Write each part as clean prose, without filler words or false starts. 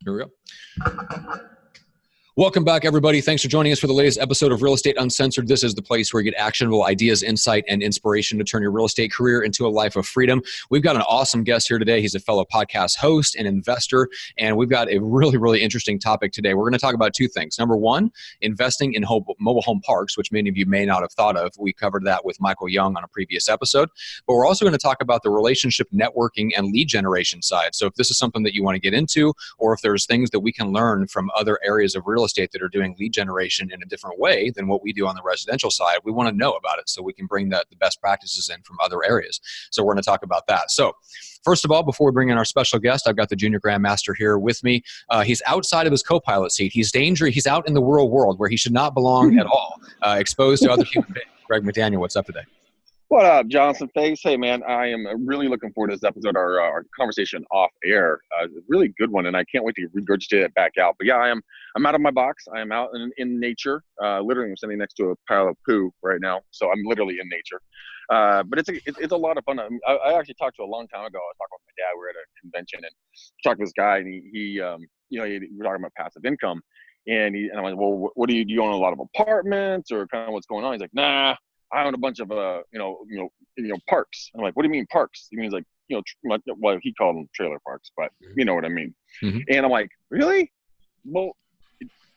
Here we go. Welcome back, everybody. Thanks for joining us for the latest episode of Real Estate Uncensored. This is the place where you get actionable ideas, insight, and inspiration to turn your real estate career into a life of freedom. We've got an awesome guest here today. He's a fellow podcast host and investor, and we've got a really, really interesting topic today. We're going to talk about two things. Number one, investing in mobile home parks, which many of you may not have thought of. We covered that with Michael Young on a previous episode. But we're also going to talk about the relationship networking and lead generation side. So if this is something that you want to get into, or if there's things that we can learn from other areas of real estate that are doing lead generation in a different way than what we do on the residential side, we want to know about it so we can bring the best practices in from other areas. So we're going to talk about that. So first of all, before we bring in our special guest, I've got the Junior Grandmaster here with me. He's outside of his co-pilot seat. He's dangerous. He's out in the real world where he should not belong at all, exposed to other human beings. Greg McDaniel, what's up today? What up, Johnson Face? Hey, man, I am really looking forward to this episode, our conversation off air. A really good one, and I can't wait to regurgitate it back out. But yeah, I'm out of my box. I am out in nature. Literally, I'm standing next to a pile of poo right now, so I'm literally in nature. But it's a lot of fun. I actually talked to a long time ago. I was talking with my dad. We were at a convention and talked to this guy, and we were talking about passive income, and I'm like, well, what do you own a lot of apartments or kind of what's going on? He's like, nah. I own a bunch of parks. I'm like, what do you mean parks? He means like, well, he called them trailer parks, but you know what I mean. Mm-hmm. And I'm like, really? Well,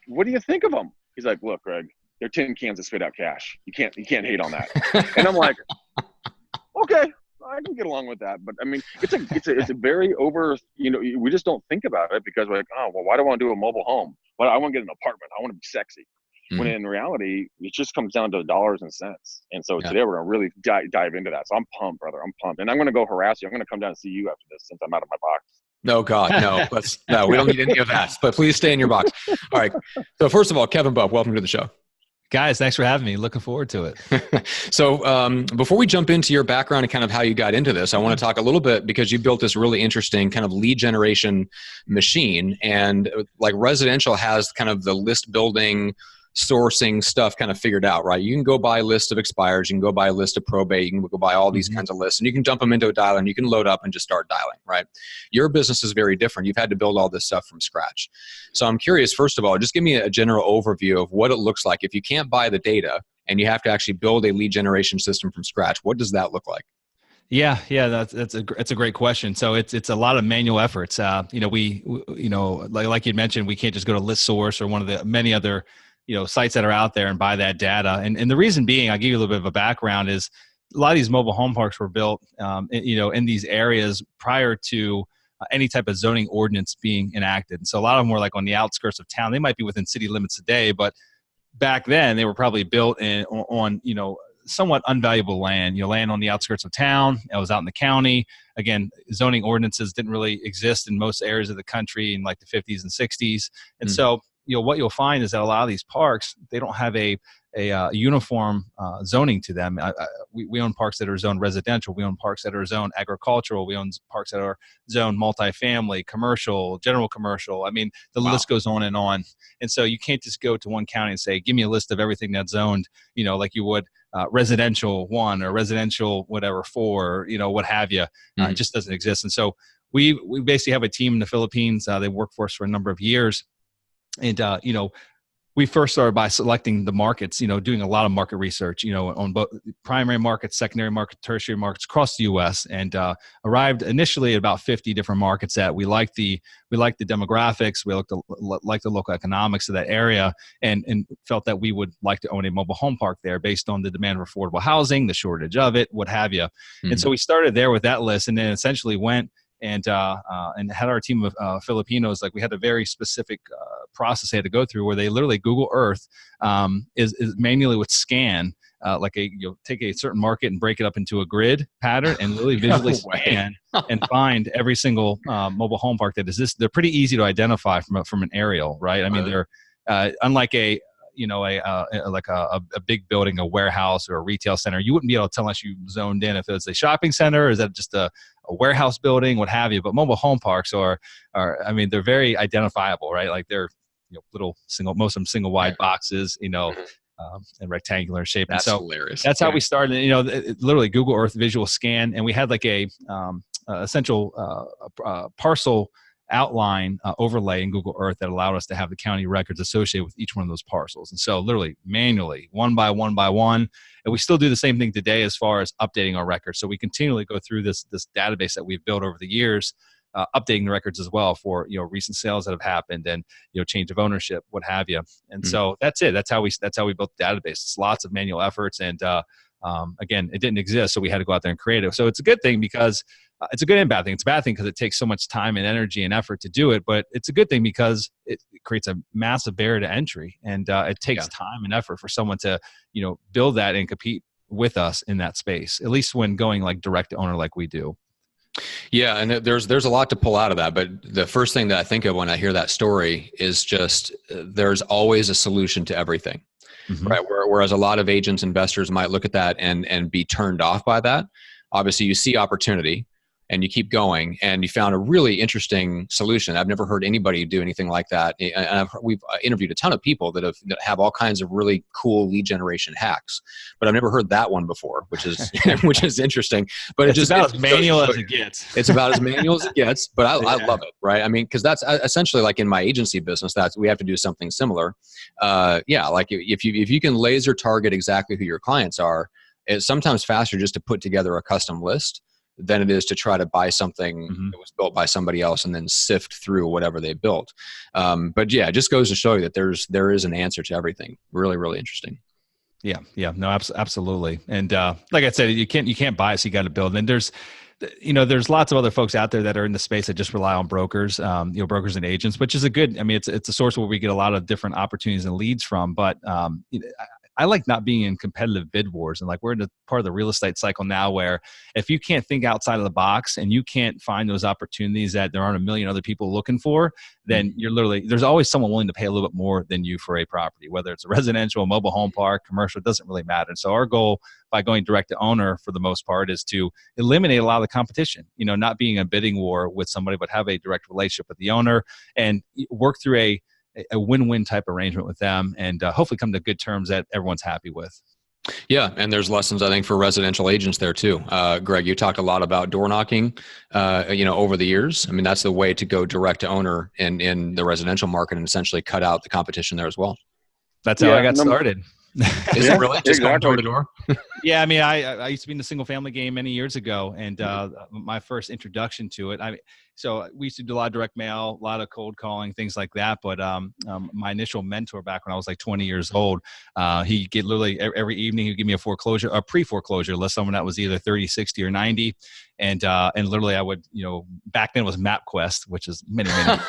what do you think of them? He's like, look, Greg, they're tin cans that spit out cash. You can't hate on that. And I'm like, okay, I can get along with that. But I mean, it's a very we just don't think about it because we're like, oh, well, why do I want to do a mobile home? Well, I want to get an apartment. I want to be sexy. When in reality, it just comes down to dollars and cents. And so today we're going to really dive into that. So I'm pumped, brother. I'm pumped. And I'm going to go harass you. I'm going to come down and see you after this since I'm out of my box. No, God, no. No, we don't need any of that. But please stay in your box. All right. So first of all, Kevin Bupp, welcome to the show. Guys, thanks for having me. Looking forward to it. So before we jump into your background and kind of how you got into this, I want to talk a little bit because you built this really interesting kind of lead generation machine. And like residential has kind of the list building sourcing stuff kind of figured out, right? You can go buy a list of expires, you can go buy a list of probate, you can go buy all these kinds of lists, and you can dump them into a dialer and you can load up and just start dialing, right? Your business is very different. You've had to build all this stuff from scratch. So I'm curious, first of all, just give me a general overview of what it looks like. If you can't buy the data and you have to actually build a lead generation system from scratch, what does that look like? Yeah, that's a great question. So it's a lot of manual efforts. Like you mentioned, we can't just go to ListSource or one of the many other sites that are out there and buy that data. And the reason being, I'll give you a little bit of a background, is a lot of these mobile home parks were built, in these areas prior to any type of zoning ordinance being enacted. And so a lot of them were like on the outskirts of town. They might be within city limits today, but back then they were probably built on somewhat unvaluable land, land on the outskirts of town. It was out in the county. Again, zoning ordinances didn't really exist in most areas of the country in like the 50s and 60s. And so what you'll find is that a lot of these parks, they don't have a uniform zoning to them. We own parks that are zoned residential. We own parks that are zoned agricultural. We own parks that are zoned multifamily, commercial, general commercial. I mean, the list goes on. And so you can't just go to one county and say, give me a list of everything that's zoned, like you would residential 1 or residential whatever 4, what have you. It just doesn't exist. And so we basically have a team in the Philippines. They worked for us for a number of years. And, we first started by selecting the markets, doing a lot of market research, on both primary markets, secondary markets, tertiary markets across the U.S. and arrived initially at about 50 different markets that we liked the demographics, we liked the local economics of that area, and felt that we would like to own a mobile home park there based on the demand for affordable housing, the shortage of it, what have you. And so we started there with that list, and then essentially went and had our team of Filipinos. Like, we had a very specific process they had to go through where they literally Google Earth is manually would scan take a certain market and break it up into a grid pattern and literally visually scan and find every single mobile home park that exists. They're pretty easy to identify from an aerial, right? I mean, they're unlike a big building, a warehouse or a retail center. You wouldn't be able to tell unless you zoned in if it was a shopping center, or is that just a warehouse building, what have you. But mobile home parks are they're very identifiable, right? Like they're little most of them single wide boxes, and rectangular shape. That's and so hilarious. That's how we started. Literally Google Earth visual scan, and we had like a essential parcel outline overlay in Google Earth that allowed us to have the county records associated with each one of those parcels. And so literally manually, one by one by one. And we still do the same thing today as far as updating our records. So we continually go through this database that we've built over the years, updating the records as well for, recent sales that have happened and, change of ownership, what have you. And so that's it. That's how we built the database. It's lots of manual efforts. And again, it didn't exist. So we had to go out there and create it. So it's a good thing because it's a good and bad thing. It's a bad thing because it takes so much time and energy and effort to do it, but it's a good thing because it creates a massive barrier to entry, and it takes time and effort for someone to, build that and compete with us in that space, at least when going like direct to owner like we do. Yeah, and there's a lot to pull out of that, but the first thing that I think of when I hear that story is just there's always a solution to everything, right? Whereas a lot of agents, investors might look at that and be turned off by that. Obviously, you see opportunity and you keep going, and you found a really interesting solution. I've never heard anybody do anything like that. And we've interviewed a ton of people that have all kinds of really cool lead generation hacks, but I've never heard that one before, which is which is interesting. But it's about as manual as it gets. It's about as manual as it gets, but I love it, right? I mean, because that's essentially like in my agency business, we have to do something similar. Like if you can laser target exactly who your clients are, it's sometimes faster just to put together a custom list than it is to try to buy something that was built by somebody else and then sift through whatever they built. But yeah, it just goes to show you that there is an answer to everything. Really, really interesting. Yeah. No, absolutely. And like I said, you can't buy it, so you got to build. And there's lots of other folks out there that are in the space that just rely on brokers, brokers and agents, which is it's a source where we get a lot of different opportunities and leads from. But I like not being in competitive bid wars. And like we're in a part of the real estate cycle now where if you can't think outside of the box and you can't find those opportunities that there aren't a million other people looking for, then there's always someone willing to pay a little bit more than you for a property, whether it's a residential, a mobile home park, commercial, it doesn't really matter. And so our goal by going direct to owner for the most part is to eliminate a lot of the competition, not being a bidding war with somebody, but have a direct relationship with the owner and work through a win-win type arrangement with them and hopefully come to good terms that everyone's happy with. Yeah. And there's lessons, I think, for residential agents there too. Greg, you talked a lot about door knocking, over the years. I mean, that's the way to go direct to owner in the residential market and essentially cut out the competition there as well. That's how I got started. Is it really? Just going door to door? Yeah, I mean, I used to be in the single family game many years ago, and my first introduction to it, so we used to do a lot of direct mail, a lot of cold calling, things like that. But my initial mentor back when I was like 20 years old, he'd get literally every evening he'd give me a pre-foreclosure list, someone that was either 30, 60, or 90. And literally I would, back then it was MapQuest, which is many years ago.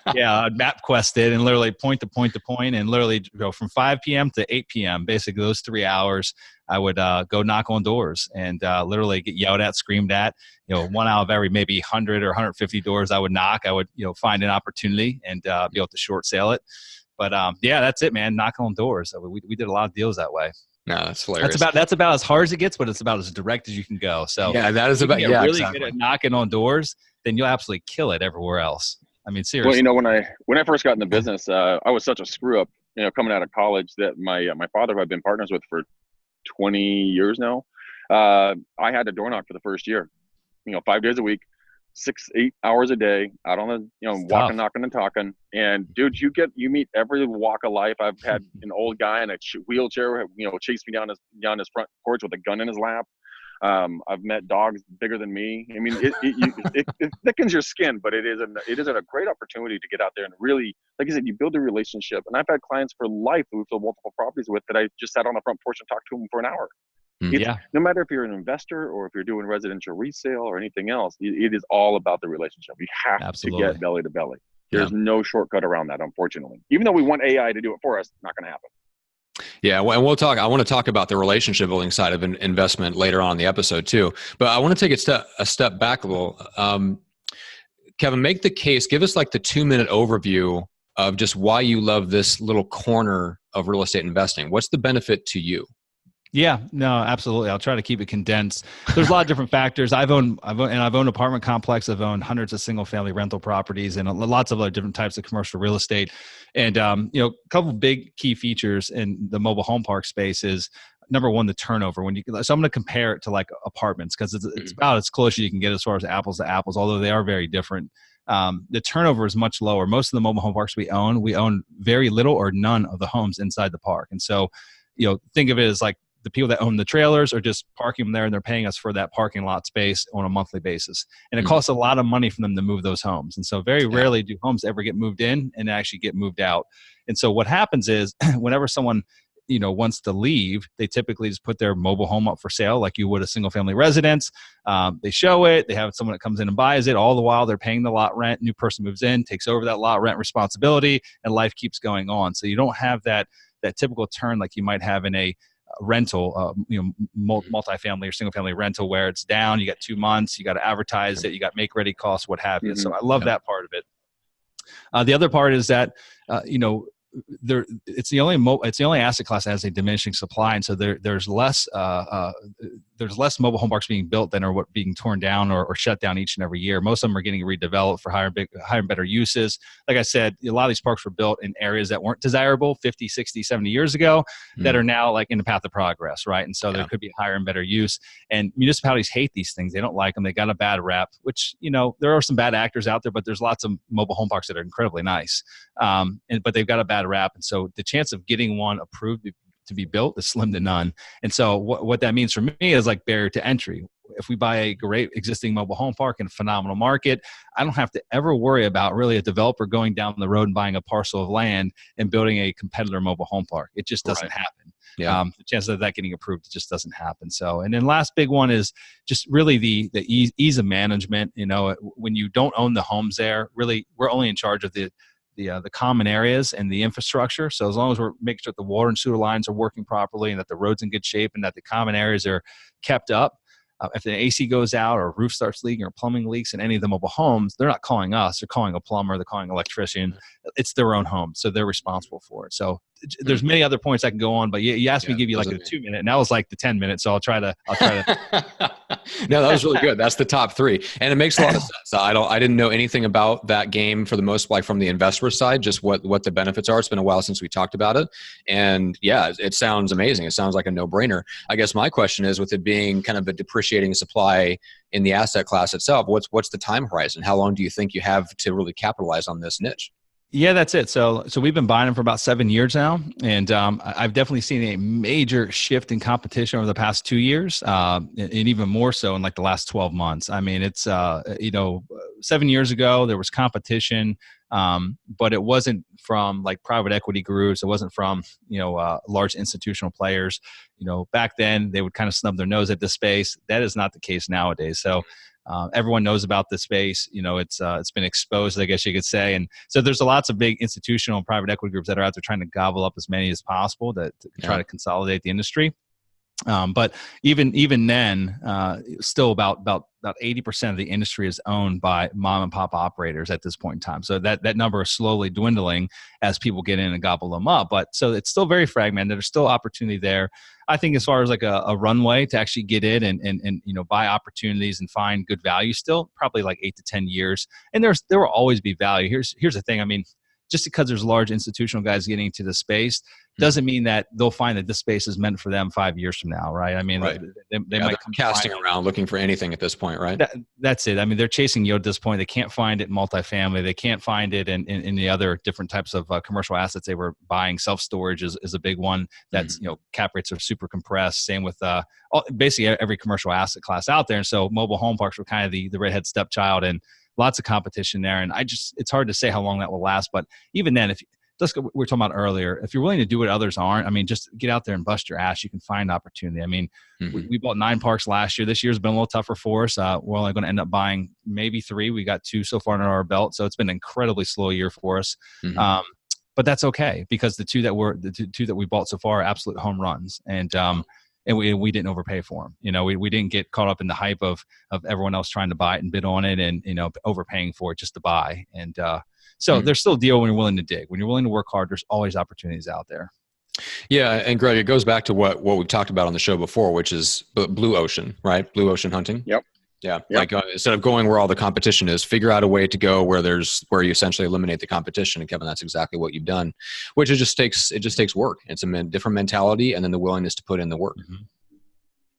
I'd MapQuest it and literally point to point to point and literally go from 5 p.m. to 8 p.m. Basically those 3 hours, I would go knock on doors and literally get yelled at, screamed at. One out of every maybe 100 or 150 doors I would knock, I would find an opportunity and be able to short sale it. But that's it, man. Knocking on doors. We did a lot of deals that way. No, that's hilarious. That's about as hard as it gets, but it's about as direct as you can go. So yeah, that is about really exactly. Good at knocking on doors, then you'll absolutely kill it everywhere else. I mean, seriously. Well, when I first got in the business, I was such a screw up, coming out of college that my father, who I've been partners with for 20 years now, I had to door knock for the first year, 5 days a week, 6-8 hours a day out on the, walking, knocking and talking. And dude, you meet every walk of life. I've had an old guy in a wheelchair, chase me down his front porch with a gun in his lap. I've met dogs bigger than me. I mean, it thickens your skin, but it is a great opportunity to get out there and really, like I said, you build a relationship. And I've had clients for life who we've sold multiple properties with that I just sat on the front porch and talked to them for an hour. No matter if you're an investor or if you're doing residential resale or anything else, it is all about the relationship. We have to get belly to belly. There's no shortcut around that, unfortunately. Even though we want AI to do it for us, not going to happen. Yeah, and I want to talk about the relationship building side of investment later on in the episode too. But I want to take a step back a little. Kevin, make the case. Give us like the 2-minute overview of just why you love this little corner of real estate investing. What's the benefit to you? Yeah, no, absolutely. I'll try to keep it condensed. There's a lot of different factors. I've owned apartment complex. I've owned hundreds of single family rental properties and lots of other different types of commercial real estate. And, a couple of big key features in the mobile home park space is number one, the turnover. So I'm going to compare it to like apartments because it's about as close as you can get as far as apples to apples, although they are very different. the turnover is much lower. Most of the mobile home parks we own very little or none of the homes inside the park. And so, think of it as like the people that own the trailers are just parking them there, and they're paying us for that parking lot space on a monthly basis. And it costs a lot of money for them to move those homes. And so very rarely do homes ever get moved in and actually get moved out. And so what happens is whenever someone wants to leave, they typically just put their mobile home up for sale like you would a single family residence. They show it, they have someone that comes in and buys it. All the while they're paying the lot rent. New person moves in, takes over that lot rent responsibility, and life keeps going on. So you don't have that typical turn like you might have in a rental, multifamily or single family rental, where it's down, you got 2 months, you got to advertise it, you got make ready costs, what have you. So I love that part of it. The other part is that, it's the only asset class that has a diminishing supply, and so there's less mobile home parks being built than are being torn down or shut down each and every year. Most of them are getting redeveloped for higher and better uses. Like I said, a lot of these parks were built in areas that weren't desirable 50, 60, 70 years ago that are now like in the path of progress, right? And so there could be higher and better use. And municipalities hate these things. They don't like them. They got a bad rap, which, there are some bad actors out there, but there's lots of mobile home parks that are incredibly nice. But they've got a bad rap. And so the chance of getting one approved to be built is slim to none. And so what that means for me is like barrier to entry. If we buy a great existing mobile home park in a phenomenal market, I don't have to ever worry about really a developer going down the road and buying a parcel of land and building a competitor mobile home park. It just doesn't happen. The chances of that getting approved just doesn't happen. So, and then last big one is just really the ease of management. When you don't own the homes there, really we're only in charge of the common areas and the infrastructure. So as long as we're making sure that the water and sewer lines are working properly and that the road's in good shape and that the common areas are kept up, if the AC goes out or roof starts leaking or plumbing leaks in any of the mobile homes, they're not calling us. They're calling a plumber. They're calling an electrician. It's their own home, so they're responsible for it. So there's many other points I can go on, but you asked me to give you like a 2 minute, and that was like the 10 minutes. So I'll try to. No, that was really good. That's the top three, and it makes a lot of sense. I didn't know anything about that game for the most, like from the investor side, just what the benefits are. It's been a while since we talked about it, and it sounds amazing. It sounds like a no-brainer. I guess my question is, with it being kind of a depreciating supply in the asset class itself, what's the time horizon? How long do you think you have to really capitalize on this niche? Yeah, that's it. So we've been buying them for about 7 years now, and I've definitely seen a major shift in competition over the past 2 years, and even more so in like the last 12 months. I mean, it's 7 years ago there was competition, but it wasn't from like private equity groups. It wasn't from large institutional players. Back then they would kind of snub their nose at this space. That is not the case nowadays. So. Everyone knows about this space. It's been exposed, I guess you could say. And so there's lots of big institutional and private equity groups that are out there trying to gobble up as many as possible to try to consolidate the industry. But even then, still about 80% of the industry is owned by mom and pop operators at this point in time. So that number is slowly dwindling as people get in and gobble them up. But so it's still very fragmented. There's still opportunity there. I think as far as like a runway to actually get in and buy opportunities and find good value, still probably like 8 to 10 years. And there will always be value. Here's the thing. I mean, just because there's large institutional guys getting into the space doesn't mean that they'll find that this space is meant for them 5 years from now, right? I mean, they might come casting around looking for anything at this point, right? That's it. I mean, they're chasing yield at this point. They can't find it in multifamily. They can't find it in the other different types of commercial assets they were buying. Self-storage is a big one. That's, cap rates are super compressed. Same with basically every commercial asset class out there. And so mobile home parks were kind of the redhead stepchild, and lots of competition there. And it's hard to say how long that will last. But even then, we were talking about earlier, if you're willing to do what others aren't, I mean, just get out there and bust your ass. You can find opportunity. I mean, we bought 9 parks last year. This year's been a little tougher for us. We're only going to end up buying maybe 3. We got 2 so far under our belt. So it's been an incredibly slow year for us. But that's okay, because the two that we bought so far are absolute home runs. And we didn't overpay for them. We didn't get caught up in the hype of everyone else trying to buy it and bid on it and, overpaying for it just to buy. And so there's still a deal when you're willing to dig. When you're willing to work hard, there's always opportunities out there. Yeah. And Greg, it goes back to what we've talked about on the show before, which is blue ocean, right? Blue ocean hunting. Yep. Yeah. Yep. Like instead of going where all the competition is, figure out a way to go where you essentially eliminate the competition. And Kevin, that's exactly what you've done, which it just takes work. It's a different mentality, and then the willingness to put in the work.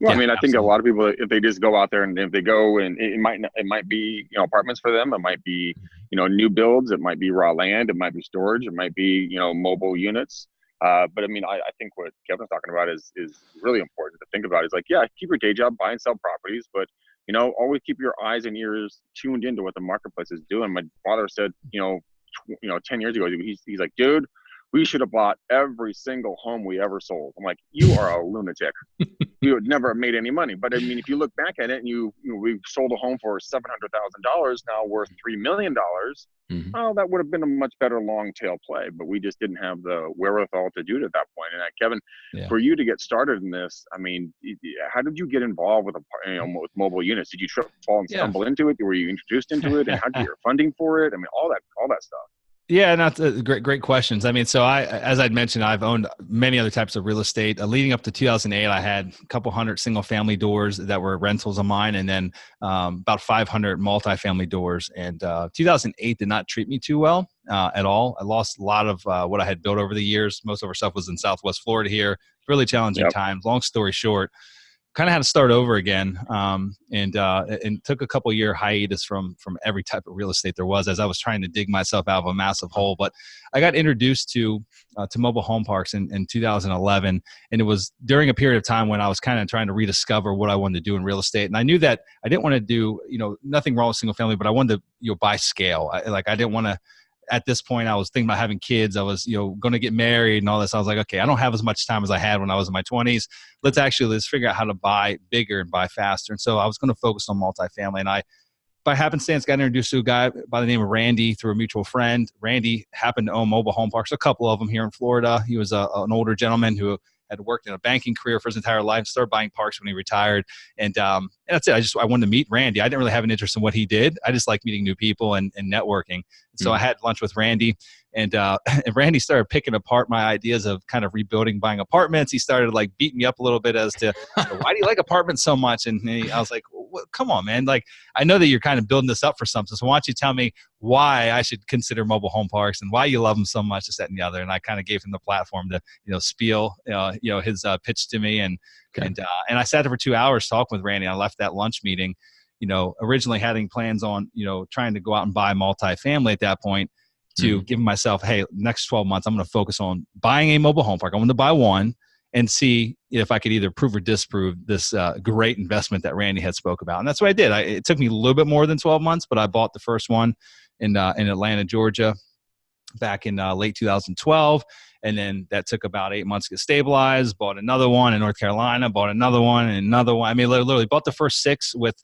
Well, Yeah, I mean, I think a absolutely. lot of people, if they just go out there and if they go and it might be, apartments for them. It might be, new builds. It might be raw land. It might be storage. It might be, mobile units. But I mean, I think what Kevin's talking about is really important to think about. Is like, yeah, keep your day job, buy and sell properties, but always keep your eyes and ears tuned into what the marketplace is doing. My father said, 10 years ago, he's like, dude, we should have bought every single home we ever sold. I'm like, you are a lunatic. We would never have made any money. But I mean, if you look back at it and we sold a home for $700,000, now worth $3 million. Well, that would have been a much better long tail play, but we just didn't have the wherewithal to do it at that point. And Kevin, for you to get started in this, I mean, how did you get involved with with mobile units? Did you trip, fall, and stumble into it? Were you introduced into it? And how did you get your funding for it? I mean, all that stuff. Yeah, that's great questions. I mean, so as I'd mentioned, I've owned many other types of real estate. Leading up to 2008, I had a couple hundred single family doors that were rentals of mine, and then about 500 multifamily doors. And 2008 did not treat me too well at all. I lost a lot of what I had built over the years. Most of our stuff was in Southwest Florida here. Really challenging times. Long story short, kind of had to start over again, and took a couple year hiatus from every type of real estate there was as I was trying to dig myself out of a massive hole. But I got introduced to mobile home parks in 2011, and it was during a period of time when I was kind of trying to rediscover what I wanted to do in real estate. And I knew that I didn't want to do, nothing wrong with single family, but I wanted to, buy scale. I didn't want to. At this point, I was thinking about having kids. I was, going to get married and all this. I was like, okay, I don't have as much time as I had when I was in my 20s. Let's figure out how to buy bigger and buy faster. And so I was going to focus on multifamily. And I, by happenstance, got introduced to a guy by the name of Randy through a mutual friend. Randy happened to own mobile home parks, a couple of them here in Florida. He was an older gentleman who had worked in a banking career for his entire life, started buying parks when he retired. And that's it. I wanted to meet Randy. I didn't really have an interest in what he did. I just like meeting new people and networking. So I had lunch with Randy, and Randy started picking apart my ideas of kind of rebuilding, buying apartments. He started like beating me up a little bit as to why do you like apartments so much? And I was like, well, come on, man. Like, I know that you're kind of building this up for something. So why don't you tell me why I should consider mobile home parks and why you love them so much, this, that, and the other. And I kind of gave him the platform to, spiel, his pitch to me. And I sat there for 2 hours talking with Randy. I left that lunch meeting, originally having plans on, trying to go out and buy multifamily at that point, to give myself, hey, next 12 months, I'm going to focus on buying a mobile home park. I want to buy one and see if I could either prove or disprove this great investment that Randy had spoke about. And that's what I did. It took me a little bit more than 12 months, but I bought the first one in Atlanta, Georgia, back in late 2012. And then that took about 8 months to get stabilized, bought another one in North Carolina, bought another one and another one. I mean, literally bought the first 6 with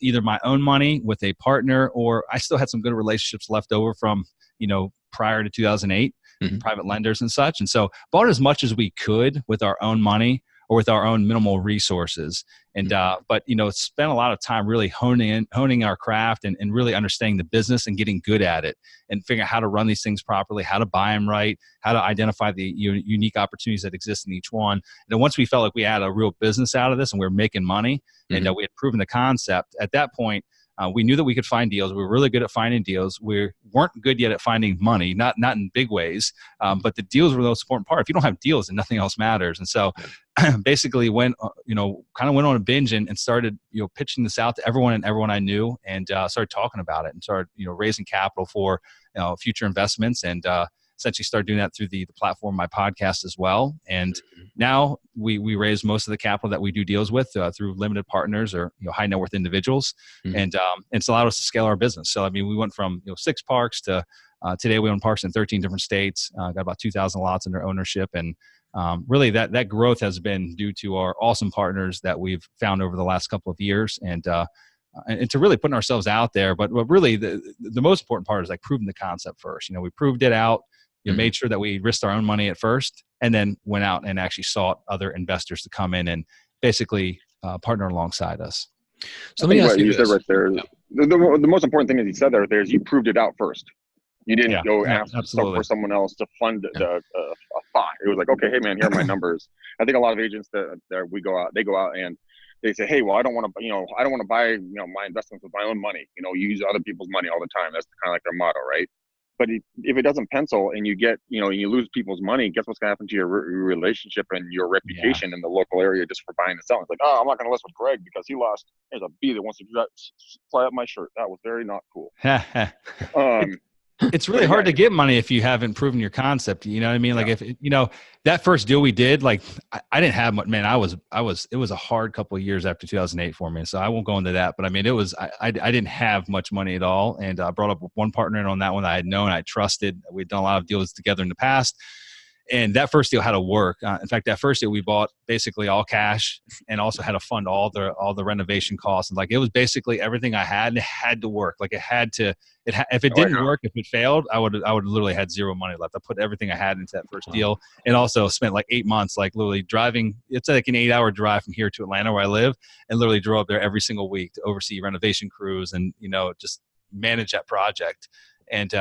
either my own money, with a partner, or I still had some good relationships left over from, prior to 2008, private lenders and such. And so bought as much as we could with our own money or with our own minimal resources. And, but, spent a lot of time really honing our craft and really understanding the business and getting good at it and figuring out how to run these things properly, how to buy them right, how to identify the unique opportunities that exist in each one. And then once we felt like we had a real business out of this and we were making money and we had proven the concept, at that point, we knew that we could find deals. We were really good at finding deals. We weren't good yet at finding money, not in big ways, but the deals were the most important part. If you don't have deals, then nothing else matters. And so basically went on a binge and started, pitching this out to everyone I knew, and started talking about it and started, raising capital for, future investments, and essentially started doing that through the platform, my podcast as well. And now we raise most of the capital that we do deals with through limited partners or high net worth individuals, and it's allowed us to scale our business. So I mean, we went from 6 parks to today we own parks in 13 different states. Got about 2,000 lots under ownership, and really that growth has been due to our awesome partners that we've found over the last couple of years, and to really putting ourselves out there. But really the most important part is like proving the concept first. We proved it out. Made sure that we risked our own money at first, and then went out and actually sought other investors to come in and basically partner alongside us. So let me ask you this. Said right there, the most important thing that you said there is you proved it out first. You didn't go ask for someone else to fund a thought. It was like, okay, hey man, here are my numbers. I think a lot of agents that they go out and they say, hey, well, I don't want to buy, my investments with my own money. Use other people's money all the time. That's kind of like their motto, right? But if it doesn't pencil and you get, you lose people's money, guess what's going to happen to your relationship and your reputation in the local area just for buying and selling? It's like, oh, I'm not going to list with Greg because he lost. There's a bee that wants to fly up my shirt. That was very not cool. It's really hard to get money if you haven't proven your concept. You know what I mean? Like if, that first deal we did, like I didn't have much, man, it was a hard couple of years after 2008 for me. So I won't go into that, but I mean, I didn't have much money at all. And I brought up one partner on that one that I had known, I trusted. We'd done a lot of deals together in the past. And that first deal had to work. In fact, that first deal we bought basically all cash and also had to fund all the renovation costs. And like, it was basically everything I had, and it had to work. Like if it didn't work, if it failed, I would literally had zero money left. I put everything I had into that first deal, and also spent like 8 months, like literally driving. It's like an 8-hour drive from here to Atlanta where I live, and literally drove up there every single week to oversee renovation crews and, just manage that project. And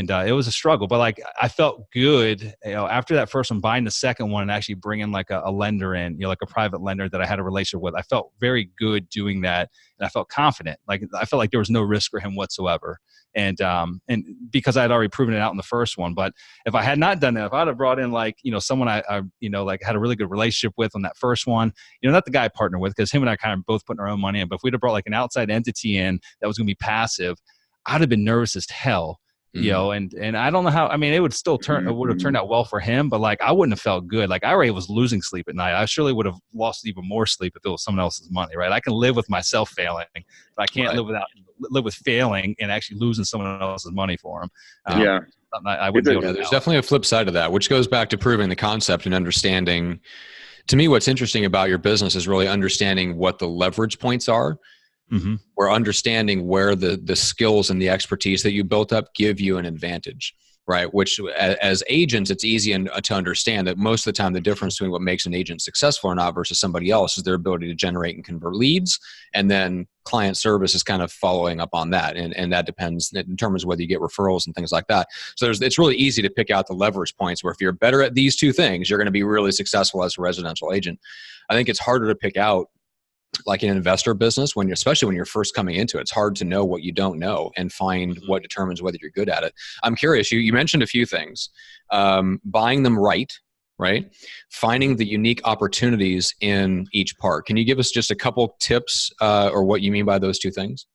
it was a struggle, but like I felt good, after that first one, buying the second one and actually bringing like a lender in, like a private lender that I had a relationship with. I felt very good doing that, and I felt confident. Like I felt like there was no risk for him whatsoever, and because I had already proven it out in the first one. But if I had not done that, if I'd have brought in like someone I like had a really good relationship with on that first one, not the guy I partnered with, because him and I kind of both putting our own money in. But if we'd have brought like an outside entity in that was going to be passive, I'd have been nervous as hell. And I don't know how, I mean, it would have turned out well for him, but like, I wouldn't have felt good. Like I already was losing sleep at night. I surely would have lost even more sleep if it was someone else's money, right? I can live with myself failing, but I can't live with failing and actually losing someone else's money for them. I wouldn't be able to. There's definitely a flip side of that, which goes back to proving the concept and understanding. To me, what's interesting about your business is really understanding what the leverage points are. Mm-hmm. We're understanding where the skills and the expertise that you built up give you an advantage, right? Which as agents, it's easy to understand that most of the time the difference between what makes an agent successful or not versus somebody else is their ability to generate and convert leads. And then client service is kind of following up on that. And that determines whether you get referrals and things like that. So it's really easy to pick out the leverage points where if you're better at these two things, you're going to be really successful as a residential agent. I think it's harder to pick out like an investor business, especially when you're first coming into it. It's hard to know what you don't know and find what determines whether you're good at it. I'm curious, you mentioned a few things. Buying them right? Finding the unique opportunities in each part. Can you give us just a couple tips or what you mean by those two things?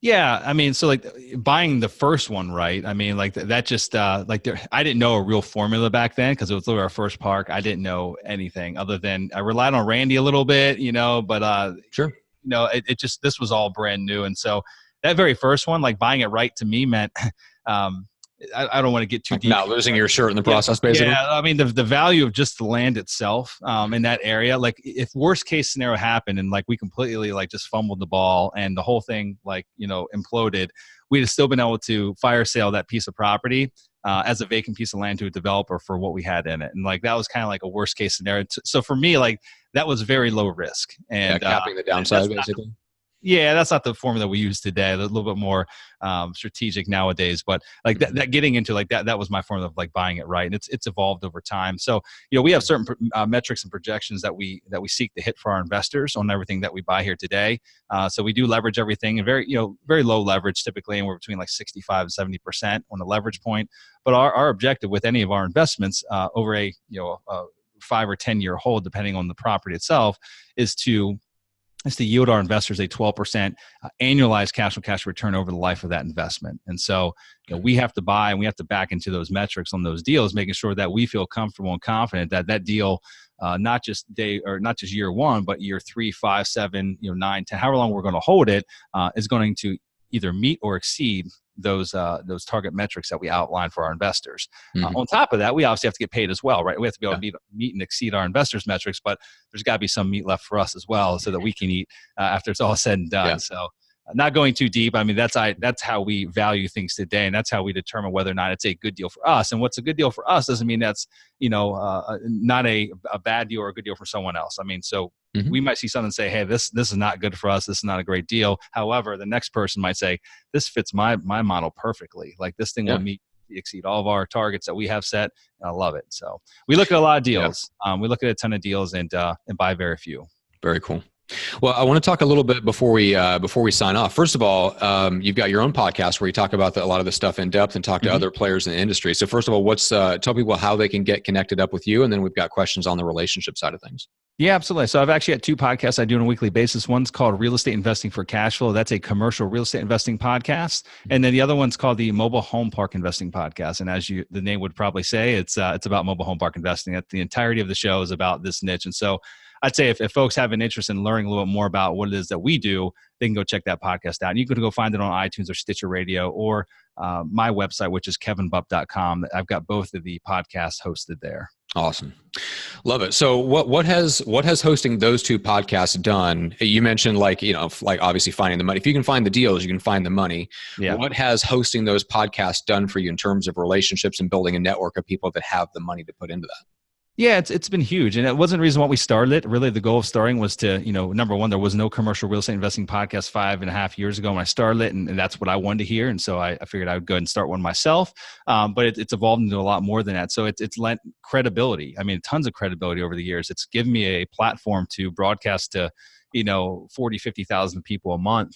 Yeah, I mean, so like buying the first one right. I mean, like that just I didn't know a real formula back then because it was literally our first park. I didn't know anything other than I relied on Randy a little bit, but sure, this was all brand new, and so that very first one, like buying it right to me meant. I don't want to get too deep. Not losing your shirt in the process, basically. Yeah, I mean the value of just the land itself in that area. Like if worst case scenario happened and like we completely like just fumbled the ball and the whole thing like imploded, we'd have still been able to fire sale that piece of property as a vacant piece of land to a developer for what we had in it. And like that was kind of like a worst case scenario. So for me, like that was very low risk and capping the downside basically. Yeah, that's not the formula we use today. They're a little bit more strategic nowadays, but like that getting into like that was my formula of like buying it right, and it's evolved over time. So we have certain metrics and projections that we seek to hit for our investors on everything that we buy here today. So we do leverage everything, and very low leverage typically, and we're between like 65 and 70% on the leverage point. But our objective with any of our investments over a 5 or 10 year hold, depending on the property itself, is to yield our investors a 12% annualized cash on cash return over the life of that investment. And so we have to buy and we have to back into those metrics on those deals, making sure that we feel comfortable and confident that that deal, not just year one, but year 3, 5, 7, 9, 10, however long we're going to hold it, is going to either meet or exceed those target metrics that we outline for our investors. Mm-hmm. On top of that, we obviously have to get paid as well, right? We have to be able to meet and exceed our investors' metrics, but there's got to be some meat left for us as well, so that we can eat after it's all said and done. Yeah. So, not going too deep. I mean, that's how we value things today, and that's how we determine whether or not it's a good deal for us. And what's a good deal for us doesn't mean that's not a bad deal or a good deal for someone else. I mean, so. Mm-hmm. We might see something and say, hey, this is not good for us. This is not a great deal. However, the next person might say, this fits my model perfectly. Like this thing will exceed all of our targets that we have set. And I love it. So we look at a lot of deals. We look at a ton of deals and buy very few. Very cool. Well, I want to talk a little bit before we sign off. First of all, you've got your own podcast where you talk about a lot of this stuff in depth and talk to other players in the industry. So first of all, tell people how they can get connected up with you, and then we've got questions on the relationship side of things. Yeah, absolutely. So I've actually got 2 podcasts I do on a weekly basis. One's called Real Estate Investing for Cash Flow. That's a commercial real estate investing podcast. And then the other one's called the Mobile Home Park Investing Podcast. And as the name would probably say, it's about mobile home park investing. The entirety of the show is about this niche. And so I'd say if folks have an interest in learning a little bit more about what it is that we do, they can go check that podcast out. And you can go find it on iTunes or Stitcher Radio or my website, which is kevinbupp.com. I've got both of the podcasts hosted there. Awesome. Love it. So what has hosting those 2 podcasts done? You mentioned like obviously finding the money. If you can find the deals, you can find the money. Yeah. What has hosting those podcasts done for you in terms of relationships and building a network of people that have the money to put into that? Yeah, it's been huge. And it wasn't the reason why we started it. Really, the goal of starting was to, number one, there was no commercial real estate investing podcast 5.5 years ago when I started it. And that's what I wanted to hear. And so I figured I would go ahead and start one myself. But it's evolved into a lot more than that. So it's lent credibility. I mean, tons of credibility over the years. It's given me a platform to broadcast to 40, 50,000 people a month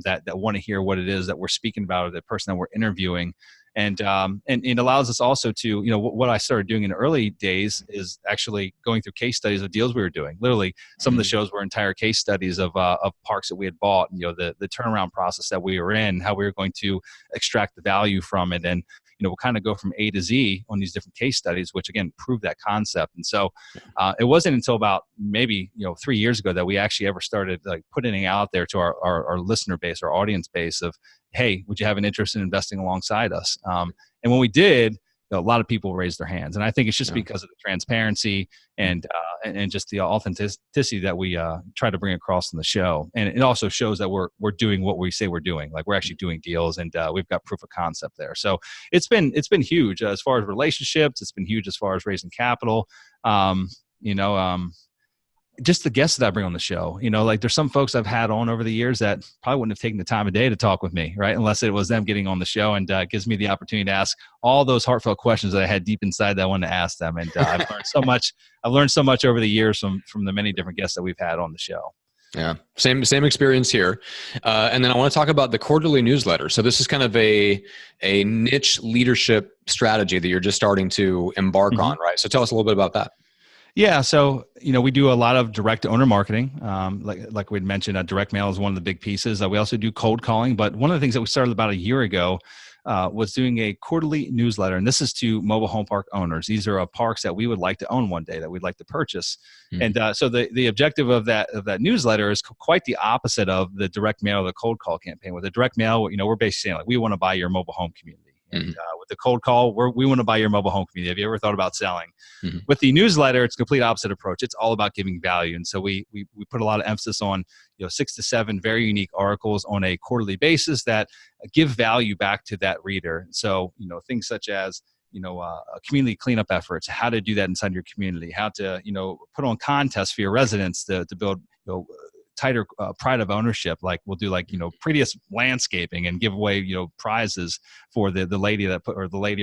that want to hear what it is that we're speaking about, or the person that we're interviewing. And it allows us also to, what I started doing in the early days is actually going through case studies of deals we were doing. Literally, some of the shows were entire case studies of parks that we had bought, the turnaround process that we were in, how we were going to extract the value from it. And, we'll kind of go from A to Z on these different case studies, which again, prove that concept. And so it wasn't until about maybe, 3 years ago that we actually ever started like putting it out there to our listener base, our audience base of, hey, would you have an interest in investing alongside us? And when we did, a lot of people raised their hands. And I think it's just because of the transparency and just the authenticity that we try to bring across in the show. And it also shows that we're doing what we say we're doing. Like we're actually doing deals, and we've got proof of concept there. So it's been huge as far as relationships. It's been huge as far as raising capital. Just the guests that I bring on the show, like there's some folks I've had on over the years that probably wouldn't have taken the time of day to talk with me, right? Unless it was them getting on the show, and gives me the opportunity to ask all those heartfelt questions that I had deep inside that I wanted to ask them. And I've learned so much. I've learned so much over the years from the many different guests that we've had on the show. Yeah, same experience here. And then I want to talk about the quarterly newsletter. So this is kind of a niche leadership strategy that you're just starting to embark on, right? So tell us a little bit about that. Yeah. So, we do a lot of direct owner marketing. Like we'd mentioned, direct mail is one of the big pieces. We also do cold calling, but one of the things that we started about a year ago was doing a quarterly newsletter. And this is to mobile home park owners. These are parks that we would like to own one day, that we'd like to purchase. And so the objective of that newsletter is quite the opposite of the direct mail or the cold call campaign. With the direct mail, we're basically saying like, we want to buy your mobile home community. And with the cold call, we want to buy your mobile home community. Have you ever thought about selling? With the newsletter, it's a complete opposite approach. It's all about giving value. And so we put a lot of emphasis on 6 to 7 very unique articles on a quarterly basis that give value back to that reader. So things such as community cleanup efforts, how to do that inside your community, how to put on contests for your residents to build tighter pride of ownership. Like we'll do prettiest landscaping and give away prizes for the lady or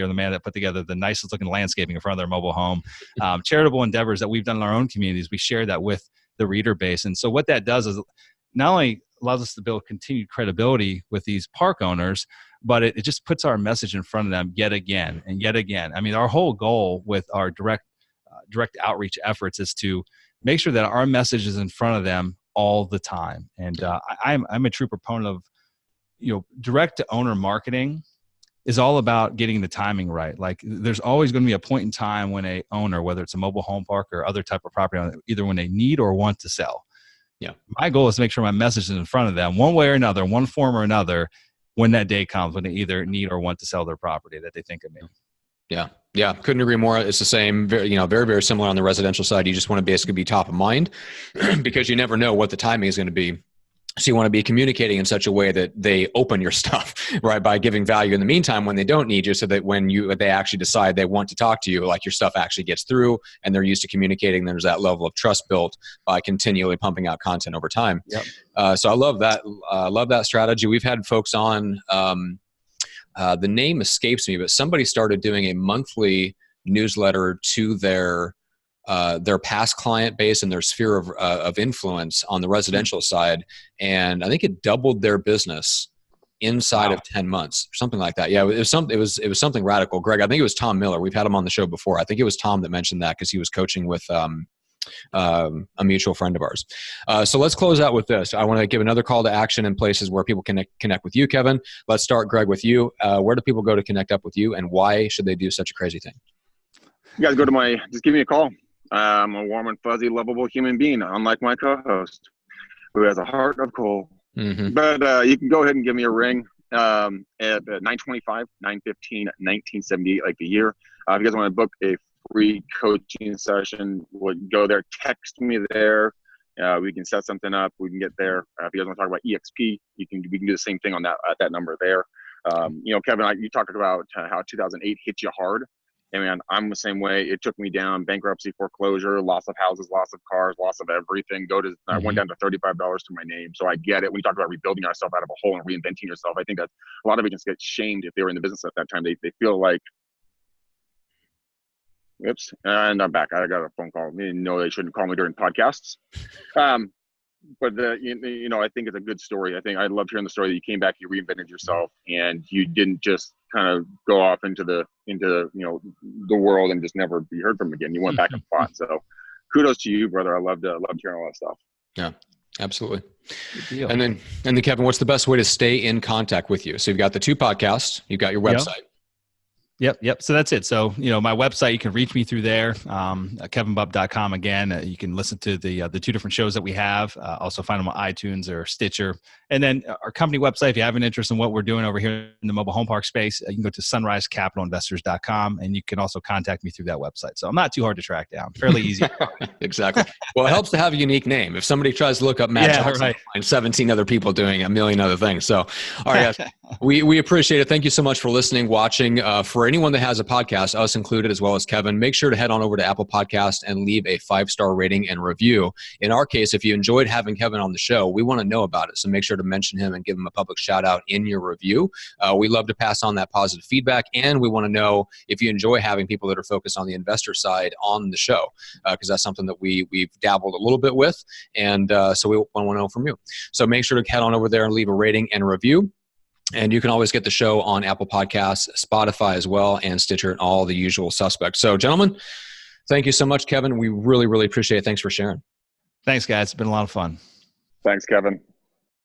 the man that put together the nicest looking landscaping in front of their mobile home. Charitable endeavors that we've done in our own communities, we share that with the reader base. And so what that does is not only allows us to build continued credibility with these park owners, but it just puts our message in front of them yet again and yet again. I mean, our whole goal with our direct outreach efforts is to make sure that our message is in front of them all the time. And I'm a true proponent of, direct to owner marketing is all about getting the timing right. Like there's always going to be a point in time when a owner, whether it's a mobile home park or other type of property owner, either when they need or want to sell. Yeah. My goal is to make sure my message is in front of them one way or another, one form or another, when that day comes, when they either need or want to sell their property that they think of me. Yeah. Yeah. Couldn't agree more. It's the same, very, very similar on the residential side. You just want to basically be top of mind because you never know what the timing is going to be. So you want to be communicating in such a way that they open your stuff, right? By giving value in the meantime when they don't need you, so that when they actually decide they want to talk to you, like your stuff actually gets through and they're used to communicating. There's that level of trust built by continually pumping out content over time. Yep. So I love that. Love that strategy. We've had folks on, the name escapes me, but somebody started doing a monthly newsletter to their their past client base and their sphere of influence on the residential side, and I think it doubled their business inside of 10 months, or something like that. Yeah, it was something radical. Greg, I think it was Tom Miller. We've had him on the show before. I think it was Tom that mentioned that because he was coaching with a mutual friend of ours. So let's close out with this. I want to give another call to action in places where people can connect with you, Kevin. Let's start, Greg, with you. Where do people go to connect up with you, and why should they do such a crazy thing? You guys just give me a call. I'm a warm and fuzzy, lovable human being, unlike my co-host, who has a heart of coal. Mm-hmm. But you can go ahead and give me a ring at 925, 915, 1978, like the year. If you guys want to book a free coaching session, go there, text me there. We can set something up. We can get there. If you guys want to talk about EXP, we can do the same thing on that number there. Kevin, you talked about how 2008 hit you hard. And man, I'm the same way. It took me down: bankruptcy, foreclosure, loss of houses, loss of cars, loss of everything. I went down to $35 to my name. So I get it. When you talk about rebuilding yourself out of a hole and reinventing yourself, I think that a lot of agents get shamed if they were in the business at that time. They feel like, oops, and I'm back. I got a phone call. They didn't know they shouldn't call me during podcasts. But I think it's a good story. I think I loved hearing the story that you came back, you reinvented yourself, and you didn't just kind of go off into the world and just never be heard from again. You went back and fought. So kudos to you, brother. I loved hearing all that stuff. Yeah, absolutely. And then Kevin, what's the best way to stay in contact with you? So you've got the 2 podcasts, you've got your website. Yep. So that's it. So, my website, you can reach me through there, kevinbupp.com. Again, you can listen to the 2 different shows that we have. Also find them on iTunes or Stitcher. And then our company website, if you have an interest in what we're doing over here in the mobile home park space, you can go to sunrisecapitalinvestors.com, and you can also contact me through that website. So I'm not too hard to track down. Fairly easy. Exactly. Well, it helps to have a unique name. If somebody tries to look up Matt Johnson, right, find 17 other people doing a million other things. So, all right, guys, we appreciate it. Thank you so much for listening, watching. For anyone that has a podcast, us included, as well as Kevin, make sure to head on over to Apple Podcast and leave a 5-star rating and review. In our case, if you enjoyed having Kevin on the show, we want to know about it. So make sure to mention him and give him a public shout out in your review. We love to pass on that positive feedback, and we want to know if you enjoy having people that are focused on the investor side on the show, because that's something that we've dabbled a little bit with, and so we want to know from you. So make sure to head on over there and leave a rating and review. And you can always get the show on Apple Podcasts, Spotify as well, and Stitcher, and all the usual suspects. So, gentlemen, thank you so much, Kevin. We really, really appreciate it. Thanks for sharing. Thanks, guys. It's been a lot of fun. Thanks, Kevin.